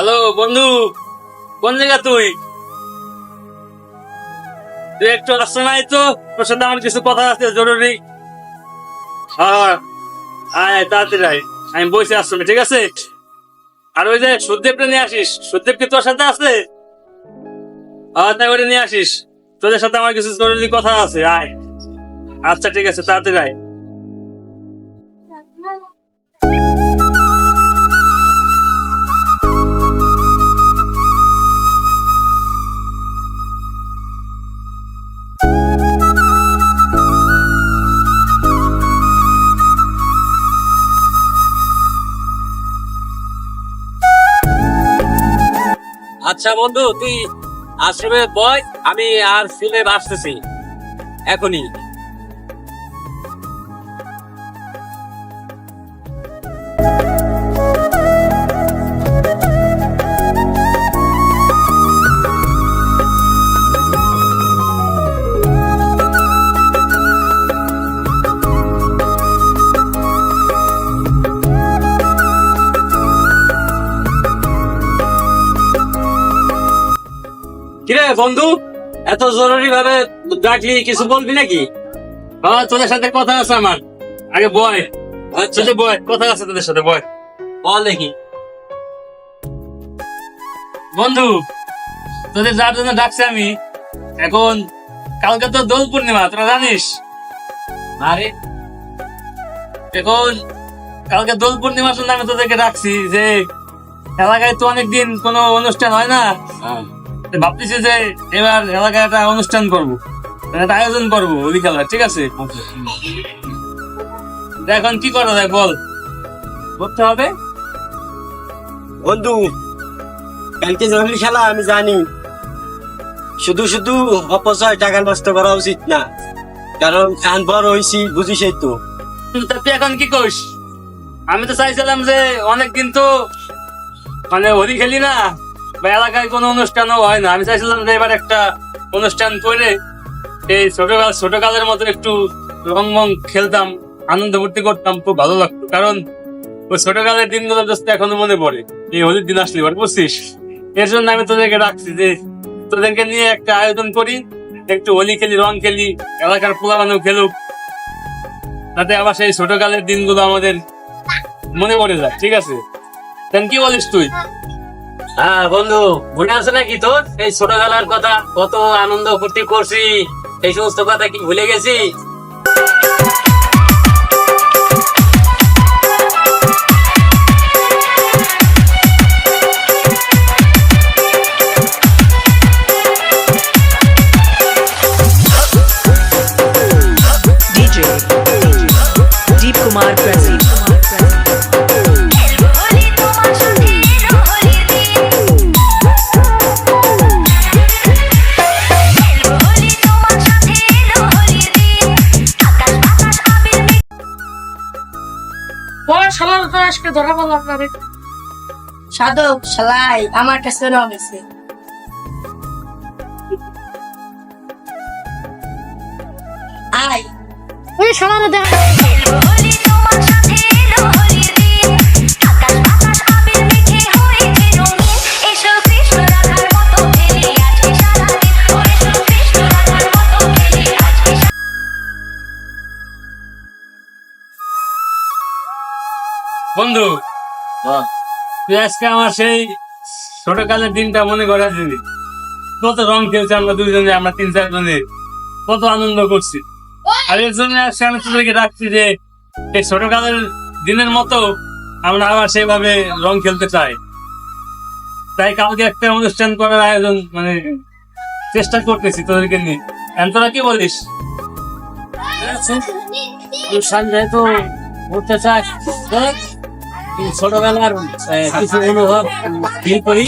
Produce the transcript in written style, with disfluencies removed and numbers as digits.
Hello বন্ধু, কোন জায়গা তুই? তুই একটু আসছে নাই তো? তোর সাথে আমার কিছু কথা আছে জরুরি। হ্যাঁ, আয় তাড়াতাড়ি আয়। আমি বসে আসছি, ঠিক আছে? আর ওই যে সুদেবটা নিয়ে আসিস। সুদেব কি তোর সাথে আছে? হ্যাঁ, তাই ওটা নিয়ে আসিস। তোদের সাথে আমার কিছু জরুরি কথা আছে। আয়। আচ্ছা ঠিক আছে, তাড়াতাড়ি আয়। আচ্ছা বন্ধু, তুই আশ্রমে বয়, আমি আর ফিরে আসতেছি এখনই। কিরে বন্ধু, এত জরুরি ভাবে ডাকলি, কিছু বলবি নাকি? হ্যাঁ, তোদের সাথে কথা আছে আমার। আগে বয়। আচ্ছা বয়, কথা আছে তোদের সাথে, বয়। বল দেখি। বন্ধু, তোদের যার জন্য ডাকছি আমি, এখন কালকে তো দোল পূর্ণিমা, তোরা জানিস? আরে এখন কালকে দোল পূর্ণিমার জন্য আমি তোদেরকে ডাকছি যে এলাকায় তো অনেকদিন কোনো অনুষ্ঠান হয় না। তো ভাবতেছি যে এবার এলাকায় একটা অনুষ্ঠান করবো, একটা আয়োজন করবো হোলি খেলার, ঠিক আছে? তা এখন কি করা যায় বল? করতে হবে। বন্ধু, কালকে জরুরি খেলা আমি জানি, শুধু শুধু অপচয় টাকা নষ্ট করা উচিত না, কারণ কান বড় হয়েছি বুঝিসই তো। তা তুই এখন কি করিস? আমি তো চাইছিলাম যে অনেকদিন তো মানে হোলি খেলি না, বা এলাকায় কোনো অনুষ্ঠানও হয় না। আমি চাইছিলাম যে এবার একটা অনুষ্ঠান করে এই ছোটকালের মতো একটু রং মং খেলতাম, আনন্দ ফুর্তি করতাম, খুব ভালো লাগতো। কারণ ওই ছোটকালের দিনগুলো জাস্ট এখনো মনে পড়ে, এই হোলির দিন আসলে এবার, বুঝছিস? এর জন্য আমি তোদেরকে রাখছি যে তোদেরকে নিয়ে একটা আয়োজন করি, একটু হোলি খেলি, রং খেলি, এলাকার পোলাপানও খেলুক, তাতে আবার সেই ছোটকালের দিনগুলো আমাদের মনে পড়ে যায়, ঠিক আছে? তেন কি বলিস তুই? হ্যাঁ বন্ধু, মনে আছে নাকি তোর এই ছোটবেলার কথা? কত আনন্দ ফুর্তি করছি, এই সমস্ত কথা কি ভুলে গেছি? DJ Deep Kumar Prasad. সাধক শালাই আমার কাছে রং আছে। আয় ওই শালারে দেখ। বন্ধু, তুই আজকে আমার সেই ছোটকালের দিনটা মনে করা দিবি। কত রং খেলছি আমরা দুইজনে, আমরা 3-4 জনে কত আনন্দ করছি। আর এর জন্য আজকে আমি তোদেরকে ডাকছি যে এই ছোটকালের দিনের মতো আমরা আবার সেইভাবে রং খেলতে চাই। তাই কালকে একটা অনুষ্ঠান করার আয়োজন মানে চেষ্টা করতেছি তোদেরকে নিয়ে। এখন তোরা কি বলিস? যেহেতু করতে চাই, ছোটবেলার কিছু অনুভব ফিল করি।